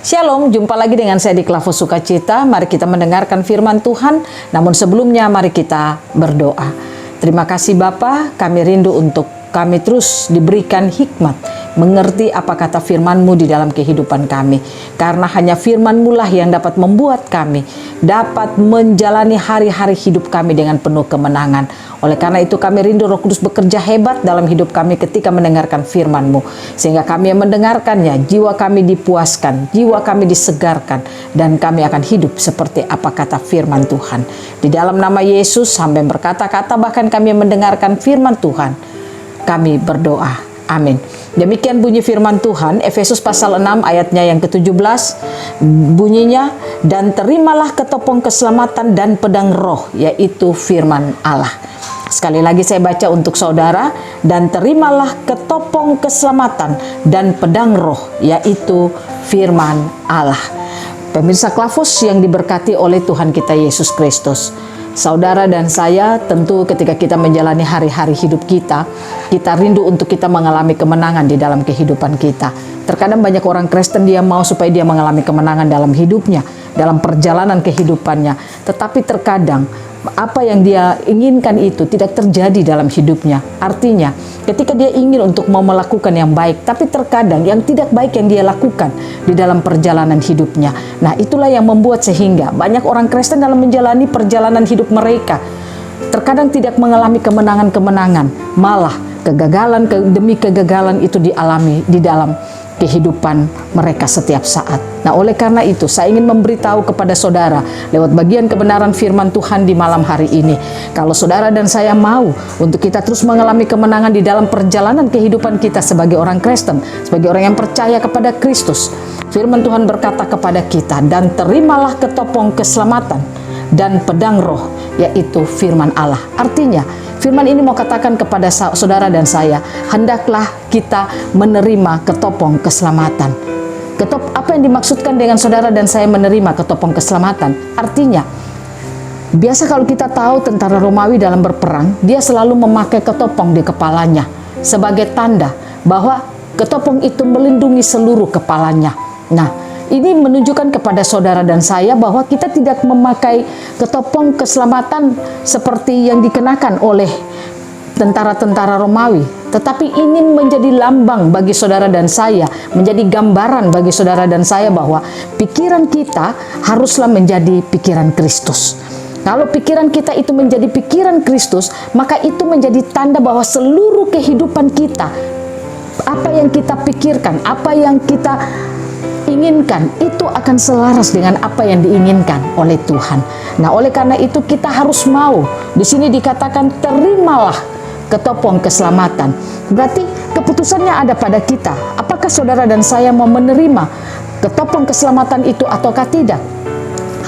Shalom, jumpa lagi dengan saya di Klavos Sukacita. Mari kita mendengarkan firman Tuhan. Namun sebelumnya mari kita berdoa. Terima kasih Bapa, kami rindu untuk kami terus diberikan hikmat, mengerti apa kata firman-Mu di dalam kehidupan kami. Karena hanya firman-Mu lah yang dapat membuat kami dapat menjalani hari-hari hidup kami dengan penuh kemenangan. Oleh karena itu kami rindu Roh Kudus bekerja hebat dalam hidup kami ketika mendengarkan firman-Mu. Sehingga kami yang mendengarkannya, jiwa kami dipuaskan, jiwa kami disegarkan, dan kami akan hidup seperti apa kata firman Tuhan. Di dalam nama Yesus sampai berkata-kata, bahkan kami yang mendengarkan firman Tuhan, kami berdoa. Amin. Demikian bunyi firman Tuhan, Efesus pasal 6 ayatnya yang ke-17, bunyinya, dan terimalah ketopong keselamatan dan pedang roh, yaitu firman Allah. Sekali lagi saya baca untuk saudara, dan terimalah ketopong keselamatan dan pedang roh, yaitu firman Allah. Pemirsa Klavos yang diberkati oleh Tuhan kita Yesus Kristus. Saudara dan saya tentu ketika kita menjalani hari-hari hidup kita rindu untuk kita mengalami kemenangan di dalam kehidupan kita. Terkadang banyak orang Kristen dia mau supaya dia mengalami kemenangan dalam hidupnya, dalam perjalanan kehidupannya. Tetapi terkadang apa yang dia inginkan itu tidak terjadi dalam hidupnya. Artinya ketika dia ingin untuk mau melakukan yang baik, tapi terkadang yang tidak baik yang dia lakukan di dalam perjalanan hidupnya. Nah, itulah yang membuat sehingga banyak orang Kristen dalam menjalani perjalanan hidup mereka terkadang tidak mengalami kemenangan-kemenangan, malah kegagalan demi kegagalan itu dialami di dalam kehidupan mereka setiap saat. Nah, oleh karena itu saya ingin memberitahu kepada saudara lewat bagian kebenaran firman Tuhan di malam hari ini. Kalau saudara dan saya mau untuk kita terus mengalami kemenangan di dalam perjalanan kehidupan kita sebagai orang Kristen, sebagai orang yang percaya kepada Kristus, firman Tuhan berkata kepada kita, dan terimalah ketopong keselamatan dan pedang roh, yaitu firman Allah. Artinya firman ini mau katakan kepada saudara dan saya, hendaklah kita menerima ketopong keselamatan. Apa yang dimaksudkan dengan saudara dan saya menerima ketopong keselamatan? Artinya, biasa kalau kita tahu tentara Romawi dalam berperang, dia selalu memakai ketopong di kepalanya sebagai tanda bahwa ketopong itu melindungi seluruh kepalanya. Nah, ini menunjukkan kepada saudara dan saya bahwa kita tidak memakai ketopong keselamatan seperti yang dikenakan oleh tentara-tentara Romawi. Tetapi ini menjadi lambang bagi saudara dan saya, menjadi gambaran bagi saudara dan saya bahwa pikiran kita haruslah menjadi pikiran Kristus. Kalau pikiran kita itu menjadi pikiran Kristus, maka itu menjadi tanda bahwa seluruh kehidupan kita, apa yang kita pikirkan, apa yang kita inginkan, itu akan selaras dengan apa yang diinginkan oleh Tuhan. Nah, oleh karena itu kita harus mau. Di sini dikatakan terimalah ketopong keselamatan. Berarti keputusannya ada pada kita. Apakah saudara dan saya mau menerima ketopong keselamatan itu ataukah tidak?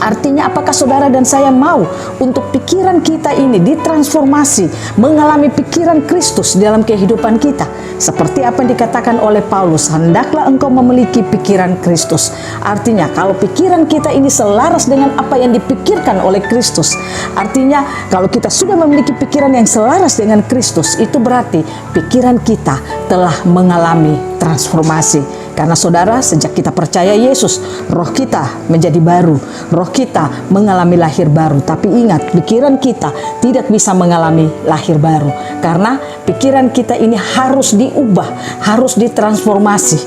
Artinya apakah saudara dan saya mau untuk pikiran kita ini ditransformasi, mengalami pikiran Kristus dalam kehidupan kita. Seperti apa yang dikatakan oleh Paulus, hendaklah engkau memiliki pikiran Kristus. Artinya kalau pikiran kita ini selaras dengan apa yang dipikirkan oleh Kristus. Artinya kalau kita sudah memiliki pikiran yang selaras dengan Kristus, itu berarti pikiran kita telah mengalami transformasi. Karena saudara, sejak kita percaya Yesus, roh kita menjadi baru, roh kita mengalami lahir baru. Tapi ingat, pikiran kita tidak bisa mengalami lahir baru, karena pikiran kita ini harus diubah, harus ditransformasi.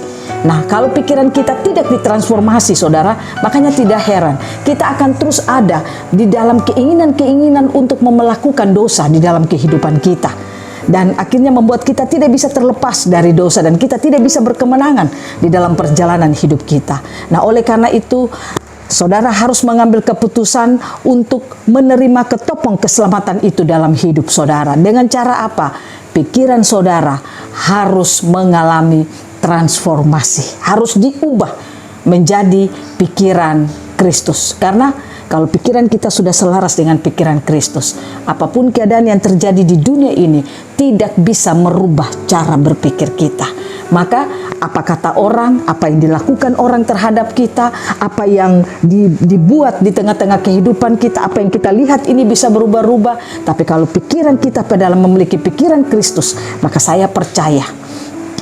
Nah, kalau pikiran kita tidak ditransformasi, saudara, makanya tidak heran kita akan terus ada di dalam keinginan-keinginan untuk melakukan dosa di dalam kehidupan kita. Dan akhirnya membuat kita tidak bisa terlepas dari dosa dan kita tidak bisa berkemenangan di dalam perjalanan hidup kita. Nah, oleh karena itu saudara harus mengambil keputusan untuk menerima ketopong keselamatan itu dalam hidup saudara. Dengan cara apa? Pikiran saudara harus mengalami transformasi, harus diubah menjadi pikiran Kristus. Karena kalau pikiran kita sudah selaras dengan pikiran Kristus, apapun keadaan yang terjadi di dunia ini tidak bisa merubah cara berpikir kita. Maka apa kata orang, apa yang dilakukan orang terhadap kita, apa yang dibuat di tengah-tengah kehidupan kita, apa yang kita lihat ini bisa berubah-ubah. Tapi kalau pikiran kita dalam memiliki pikiran Kristus, maka saya percaya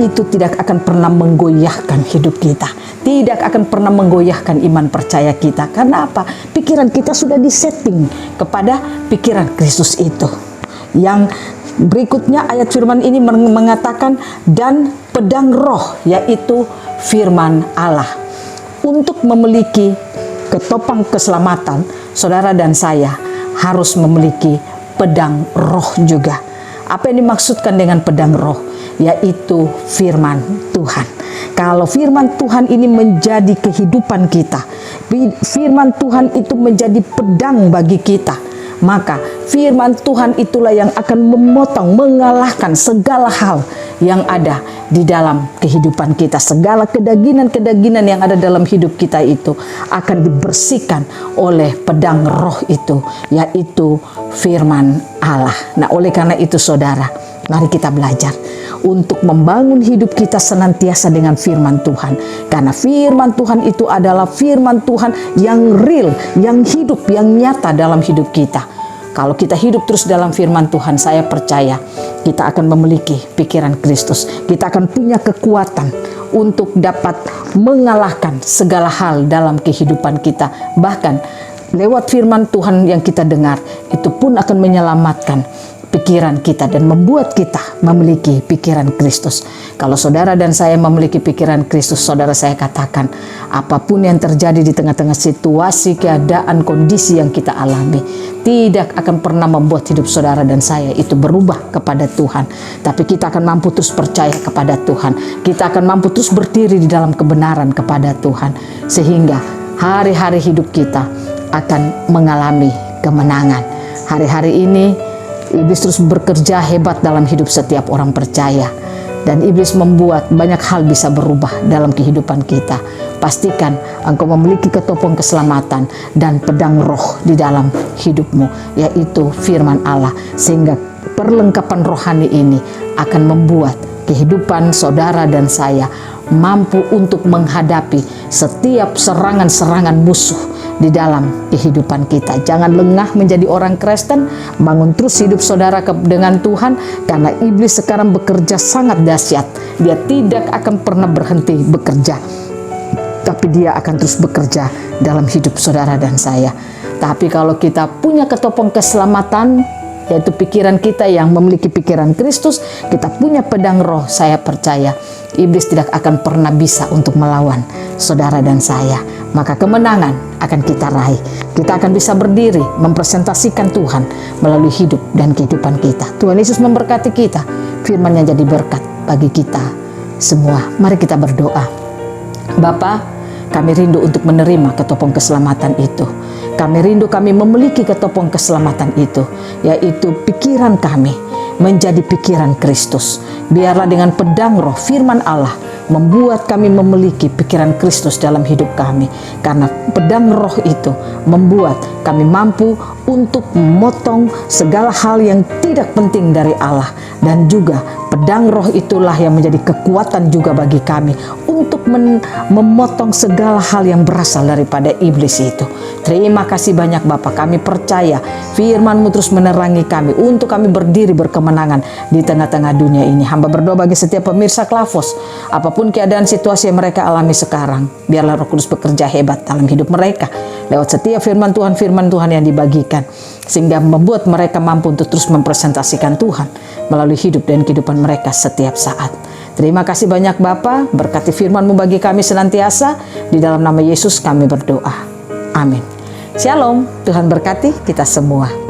itu tidak akan pernah menggoyahkan hidup kita, tidak akan pernah menggoyahkan iman percaya kita. Karena apa? Pikiran kita sudah disetting kepada pikiran Kristus itu. Yang berikutnya ayat firman ini mengatakan, dan pedang roh, yaitu firman Allah. Untuk memiliki ketopang keselamatan, saudara dan saya harus memiliki pedang roh juga. Apa yang dimaksudkan dengan pedang roh? Yaitu firman Tuhan. Kalau firman Tuhan ini menjadi kehidupan kita, firman Tuhan itu menjadi pedang bagi kita, maka firman Tuhan itulah yang akan memotong, mengalahkan segala hal yang ada di dalam kehidupan kita. Segala kedagingan-kedagingan yang ada dalam hidup kita itu akan dibersihkan oleh pedang roh itu, yaitu firman Allah. Nah, oleh karena itu saudara, mari kita belajar untuk membangun hidup kita senantiasa dengan firman Tuhan. Karena firman Tuhan itu adalah firman Tuhan yang real, yang hidup, yang nyata dalam hidup kita. Kalau kita hidup terus dalam firman Tuhan, saya percaya kita akan memiliki pikiran Kristus. Kita akan punya kekuatan untuk dapat mengalahkan segala hal dalam kehidupan kita. Bahkan lewat firman Tuhan yang kita dengar, itu pun akan menyelamatkan pikiran kita dan membuat kita memiliki pikiran Kristus. Kalau saudara dan saya memiliki pikiran Kristus, saudara, saya katakan, apapun yang terjadi di tengah-tengah situasi, keadaan, kondisi yang kita alami, tidak akan pernah membuat hidup saudara dan saya itu berubah kepada Tuhan. Tapi kita akan mampu terus percaya kepada Tuhan. Kita akan mampu terus berdiri di dalam kebenaran kepada Tuhan. Sehingga hari-hari hidup kita akan mengalami kemenangan. Hari-hari ini iblis terus bekerja hebat dalam hidup setiap orang percaya. Dan iblis membuat banyak hal bisa berubah dalam kehidupan kita. Pastikan engkau memiliki ketopong keselamatan dan pedang roh di dalam hidupmu, yaitu firman Allah. Sehingga perlengkapan rohani ini akan membuat kehidupan saudara dan saya mampu untuk menghadapi setiap serangan-serangan musuh di dalam kehidupan kita. Jangan lengah menjadi orang Kristen, bangun terus hidup saudara dengan Tuhan, karena iblis sekarang bekerja sangat dahsyat. Dia tidak akan pernah berhenti bekerja, tapi dia akan terus bekerja dalam hidup saudara dan saya. Tapi kalau kita punya ketopong keselamatan, yaitu pikiran kita yang memiliki pikiran Kristus, kita punya pedang roh, saya percaya iblis tidak akan pernah bisa untuk melawan saudara dan saya. Maka kemenangan akan kita raih. Kita akan bisa berdiri mempresentasikan Tuhan melalui hidup dan kehidupan kita. Tuhan Yesus memberkati kita, firman-Nya jadi berkat bagi kita semua. Mari kita berdoa. Bapa, kami rindu untuk menerima ketopong keselamatan itu. Kami rindu kami memiliki ketopong keselamatan itu, yaitu pikiran kami menjadi pikiran Kristus. Biarlah dengan pedang roh firman Allah membuat kami memiliki pikiran Kristus dalam hidup kami. Karena pedang roh itu membuat kami mampu untuk memotong segala hal yang tidak penting dari Allah. Dan juga pedang roh itulah yang menjadi kekuatan juga bagi kami untuk memotong segala hal yang berasal daripada iblis itu. Terima kasih banyak Bapa, kami percaya firman-Mu terus menerangi kami untuk kami berdiri berkemenangan di tengah-tengah dunia ini. Hamba berdoa bagi setiap pemirsa Klavos, apapun keadaan situasi yang mereka alami sekarang, biarlah Roh Kudus bekerja hebat dalam hidup mereka lewat setiap firman Tuhan yang dibagikan, sehingga membuat mereka mampu untuk terus mempresentasikan Tuhan melalui hidup dan kehidupan mereka setiap saat. Terima kasih banyak Bapa, berkati firman-Mu bagi kami senantiasa. Di dalam nama Yesus kami berdoa. Amin. Shalom, Tuhan berkati kita semua.